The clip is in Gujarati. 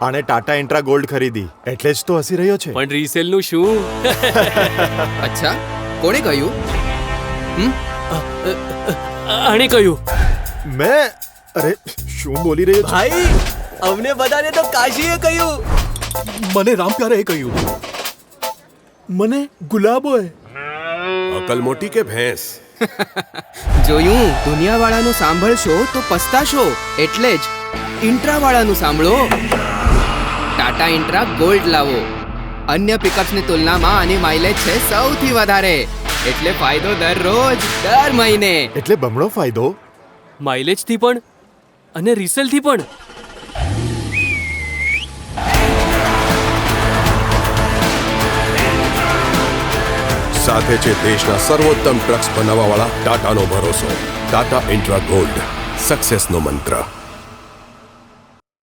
આણે ટાટા ઇન્ટ્રા ગોલ્ડ ખરીદી એટલે જ તો હસી રહ્યો છે. પણ રીસેલ નું શું? અચ્છા, કોણે કહ્યું? આણે કહ્યું. મેં અરે શું બોલી રહ્યો છું? ભાઈ, અમને બધાને તો કાશીએ કહ્યું. મને રામપ્યારે કહ્યું. મને ગુલાબોએ. અકલ મોટી કે ભેંસ? જોયું, દુનિયાવાળાનું સાંભળશો તો પસ્તાશો. એટલે જ ઇન્ટ્રાવાળાનું સાંભળો. ટાટા ઇન્ટ્રા ગોલ્ડ લાવો. અન્ય પિકઅપ્સની તુલનામાં આની માઇલેજ છે સૌથી વધારે, એટલે ફાયદો દરરોજ, દર મહિને. એટલે બમણો ફાયદો. માઇલેજ થી પણ અને રીસેલ થી પણ. સાથે છે દેશના સર્વોત્તમ ટ્રક્સ બનાવવાવાળા ટાટાનો ભરોસો. ટાટા ઇન્ટ્રા ગોલ્ડ, સક્સેસનો મંત્ર.